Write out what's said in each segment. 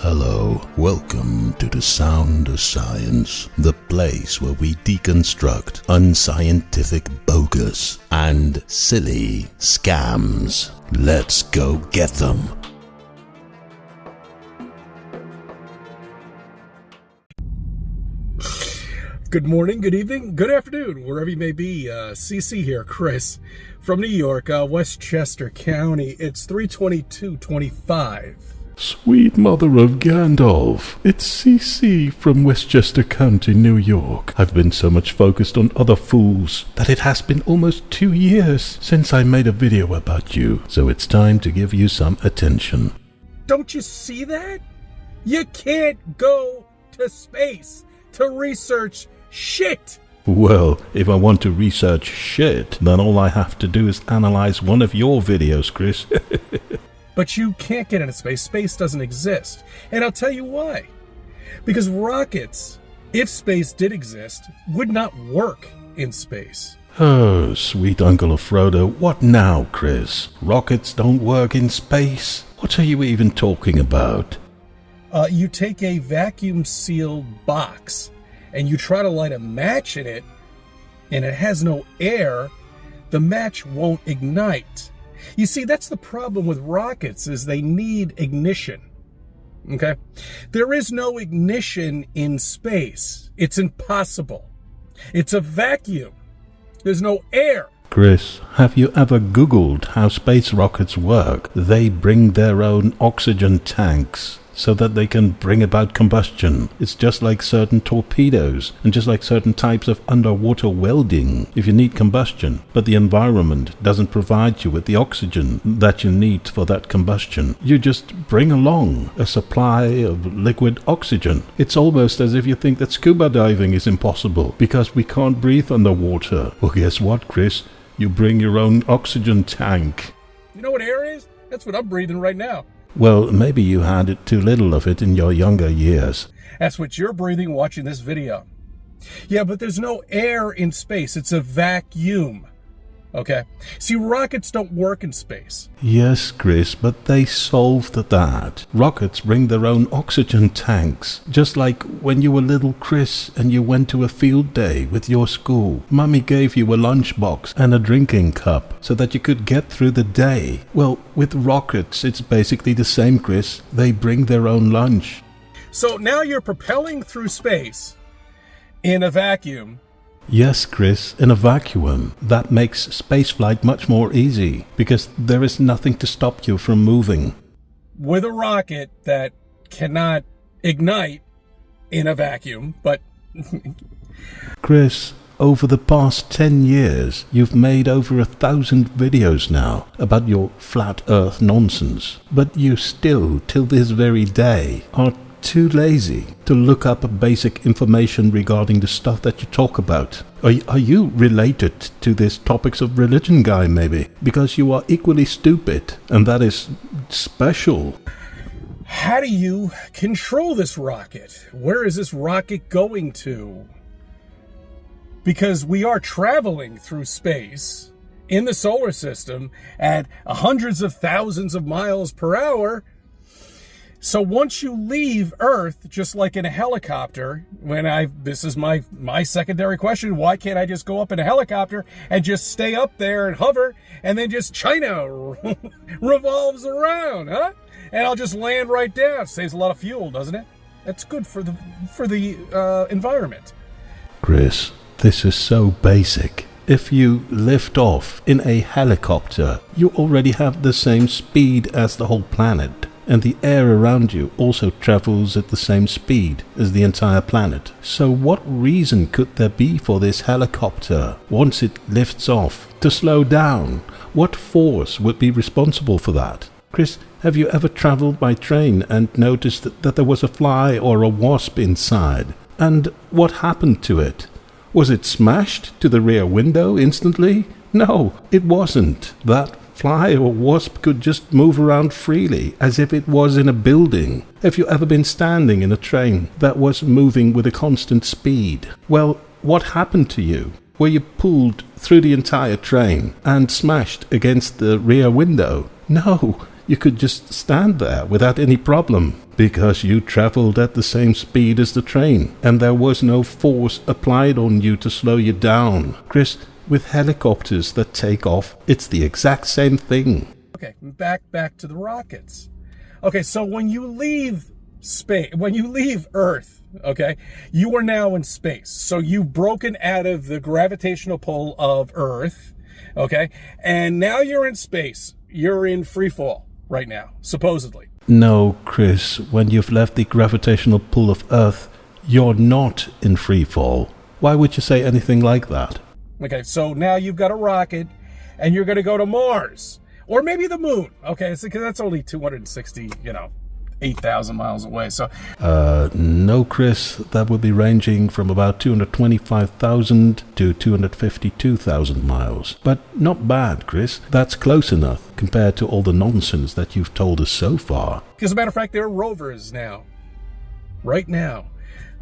Hello, welcome to the Sound of Science, the place where we deconstruct unscientific bogus and silly scams. Let's go get them. Good morning, good evening, good afternoon, wherever you may be. CC here, Chris, from New York, Westchester County. It's 3/22/25. Sweet mother of Gandalf, it's CC from Westchester County, New York. I've been so much focused on other fools that it has been almost 2 years since I made a video about you, so it's time to give you some attention. Don't you see that? You can't go to space to research shit. Well, if I want to research shit, then all I have to do is analyze one of your videos, Chris. But you can't get into space. Space doesn't exist. And I'll tell you why. Because rockets, if space did exist, would not work in space. Oh, sweet Uncle Frodo, what now, Chris? Rockets don't work in space? What are you even talking about? You take a vacuum-sealed box and you try to light a match in it, and it has no air, the match won't ignite. You see, that's the problem with rockets, is they need ignition. Okay? There is no ignition in space. It's impossible. It's a vacuum. There's no air. Chris, have you ever Googled how space rockets work? They bring their own oxygen tanks so that they can bring about combustion. It's just like certain torpedoes and just like certain types of underwater welding. If you need combustion, but the environment doesn't provide you with the oxygen that you need for that combustion, you just bring along a supply of liquid oxygen. It's almost as if you think that scuba diving is impossible because we can't breathe underwater. Well, guess what, Chris? You bring your own oxygen tank. You know what air is? That's what I'm breathing right now. Well, maybe you had too little of it in your younger years. That's what you're breathing watching this video. Yeah, but there's no air in space. It's a vacuum. Okay? See, rockets don't work in space. Yes, Chris, but they solved that. Rockets bring their own oxygen tanks. Just like when you were little Chris and you went to a field day with your school. Mummy gave you a lunchbox and a drinking cup so that you could get through the day. Well, with rockets, it's basically the same, Chris. They bring their own lunch. So now you're propelling through space in a vacuum. Yes, Chris, in a vacuum. That makes spaceflight much more easy because there is nothing to stop you from moving. With a rocket that cannot ignite in a vacuum, but... Chris, over the past 10 years, you've made over 1,000 videos now about your flat earth nonsense. But you still, till this very day, are too lazy to look up basic information regarding the stuff that you talk about. Are you related to this topics of religion guy, maybe? Because you are equally stupid, and that is special. How do you control this rocket? Where is this rocket going to? Because we are traveling through space in the solar system at hundreds of thousands of miles per hour. So once you leave Earth, just like in a helicopter, this is my secondary question, why can't I just go up in a helicopter and just stay up there and hover, and then just China revolves around, huh? And I'll just land right down. Saves a lot of fuel, doesn't it? That's good for the environment. Chris, this is so basic. If you lift off in a helicopter, you already have the same speed as the whole planet. And the air around you also travels at the same speed as the entire planet. So what reason could there be for this helicopter, once it lifts off, to slow down? What force would be responsible for that? Chris, have you ever traveled by train and noticed that there was a fly or a wasp inside? And what happened to it? Was it smashed to the rear window instantly? No, it wasn't. That fly or wasp could just move around freely, as if it was in a building. Have you ever been standing in a train that was moving with a constant speed? Well, what happened to you? Were you pulled through the entire train and smashed against the rear window? No, you could just stand there without any problem. Because you traveled at the same speed as the train, and there was no force applied on you to slow you down. Chris, with helicopters that take off, it's the exact same thing. Okay, back to the rockets. Okay, so when you leave space, when you leave Earth, okay, you are now in space. So you've broken out of the gravitational pull of Earth, okay, and now you're in space. You're in freefall right now, supposedly. No, Chris, when you've left the gravitational pull of Earth, you're not in freefall. Why would you say anything like that? Okay, so now you've got a rocket, and you're going to go to Mars. Or maybe the moon, okay, because that's only 260, 8,000 miles away, so... No, Chris, that would be ranging from about 225,000 to 252,000 miles. But not bad, Chris. That's close enough compared to all the nonsense that you've told us so far. As a matter of fact, there are rovers now, right now,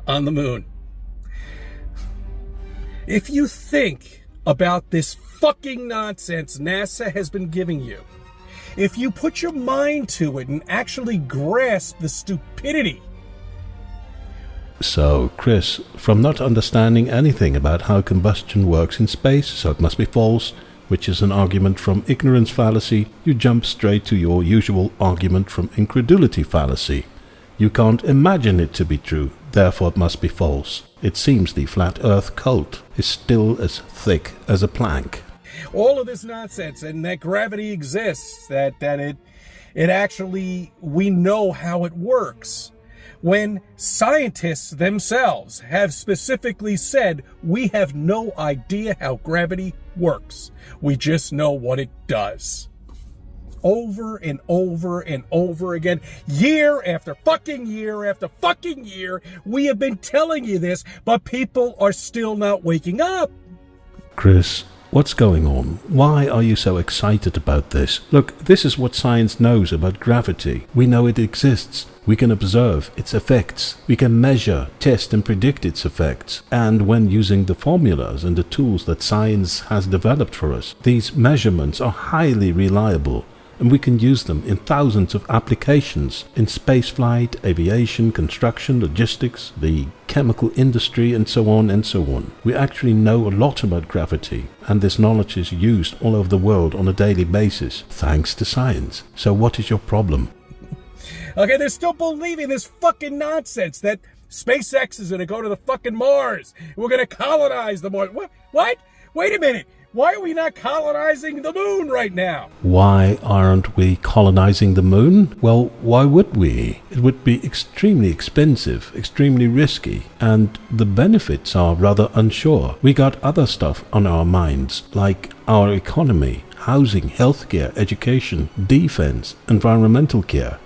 on the moon. If you think about this fucking nonsense NASA has been giving you, if you put your mind to it and actually grasp the stupidity. So, Chris, from not understanding anything about how combustion works in space, so it must be false, which is an argument from ignorance fallacy, you jump straight to your usual argument from incredulity fallacy. You can't imagine it to be true, therefore it must be false. It seems the flat earth cult is still as thick as a plank. All of this nonsense, and that gravity exists, that it actually, we know how it works. When scientists themselves have specifically said, we have no idea how gravity works. We just know what it does. Over and over and over again, year after fucking year after fucking year, we have been telling you this, but people are still not waking up. Chris, what's going on? Why are you so excited about this? Look, this is what science knows about gravity. We know it exists. We can observe its effects. We can measure, test and predict its effects. And when using the formulas and the tools that science has developed for us, these measurements are highly reliable. And we can use them in thousands of applications in spaceflight, aviation, construction, logistics, the chemical industry, and so on and so on. We actually know a lot about gravity, and this knowledge is used all over the world on a daily basis, thanks to science. So what is your problem? Okay, they're still believing this fucking nonsense that SpaceX is going to go to the fucking Mars. We're going to colonize the Mars. What? Wait a minute. Why are we not colonizing the moon right now? Why aren't we colonizing the moon? Well, why would we? It would be extremely expensive, extremely risky, and the benefits are rather unsure. We got other stuff on our minds, like our economy, housing, healthcare, education, defense, environmental care.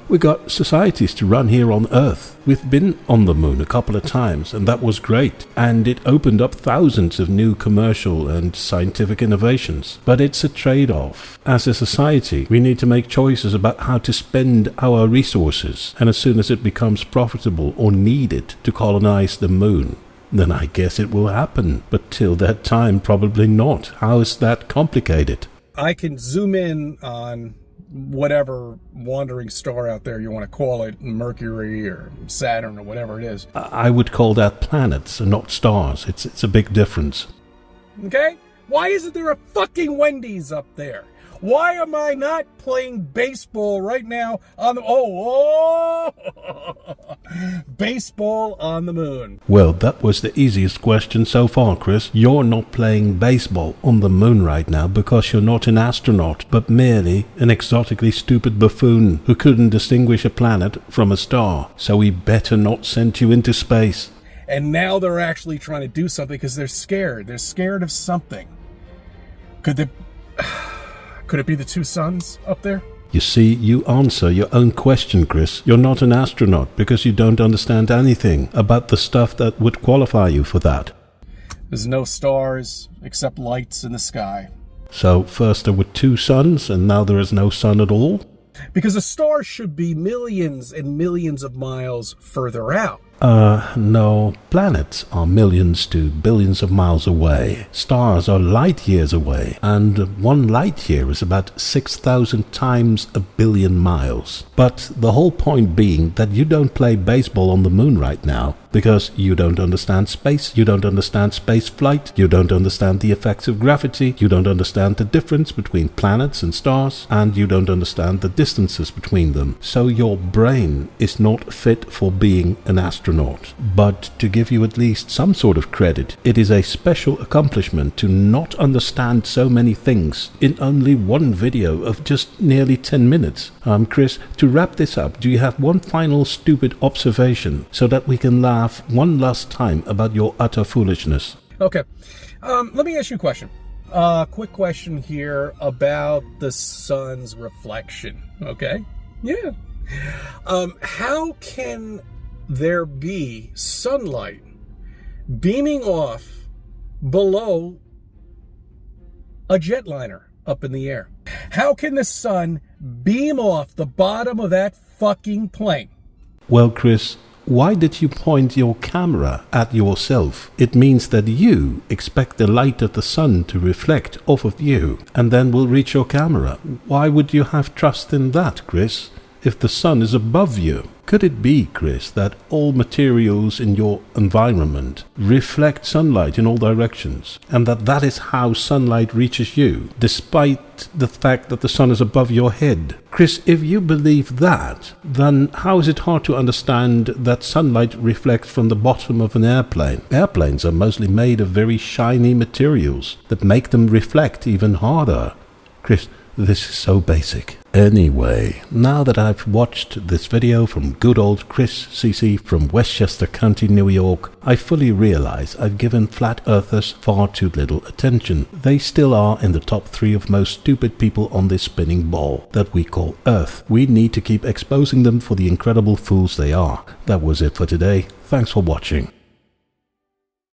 We got societies to run here on Earth. We've been on the moon a couple of times, and that was great. And it opened up thousands of new commercial and scientific innovations. But it's a trade-off. As a society, we need to make choices about how to spend our resources. And as soon as it becomes profitable or needed to colonize the moon, then I guess it will happen. But till that time, probably not. How is that complicated? I can zoom in on whatever wandering star out there you want to call it, Mercury or Saturn or whatever it is. I would call that planets and not stars. It's a big difference. Okay? Why isn't there a fucking Wendy's up there? Why am I not playing baseball right now on the... baseball on the moon. Well, that was the easiest question so far, Chris. You're not playing baseball on the moon right now because you're not an astronaut, but merely an exotically stupid buffoon who couldn't distinguish a planet from a star. So we better not send you into space. And now they're actually trying to do something because they're scared. They're scared of something. Could it be the two suns up there? You see, you answer your own question, Chris. You're not an astronaut because you don't understand anything about the stuff that would qualify you for that. There's no stars except lights in the sky. So first there were two suns and now there is no sun at all? Because a star should be millions and millions of miles further out. No. Planets are millions to billions of miles away. Stars are light years away, and 1 light year is about 6,000 times a billion miles. But the whole point being that you don't play baseball on the moon right now, because you don't understand space, you don't understand space flight, you don't understand the effects of gravity, you don't understand the difference between planets and stars, and you don't understand the distances between them. So your brain is not fit for being an astronaut. But to give you at least some sort of credit, it is a special accomplishment to not understand so many things in only one video of just nearly 10 minutes. Chris, to wrap this up, do you have one final stupid observation so that we can laugh one last time about your utter foolishness? Okay. Let me ask you a question. Quick question here about the sun's reflection. Okay? Yeah. How can there be sunlight beaming off below a jetliner up in the air? How can the sun beam off the bottom of that fucking plane? Well, Chris, why did you point your camera at yourself? It means that you expect the light of the sun to reflect off of you and then will reach your camera. Why would you have trust in that, Chris, if the sun is above you? Could it be, Chris, that all materials in your environment reflect sunlight in all directions, and that is how sunlight reaches you, despite the fact that the sun is above your head? Chris, if you believe that, then how is it hard to understand that sunlight reflects from the bottom of an airplane? Airplanes are mostly made of very shiny materials that make them reflect even harder. Chris, this is so basic. Anyway, now that I've watched this video from good old Chris CC from Westchester County, New York, I fully realize I've given flat earthers far too little attention. They still are in the top 3 of most stupid people on this spinning ball that we call Earth. We need to keep exposing them for the incredible fools they are. That was it for today. Thanks for watching.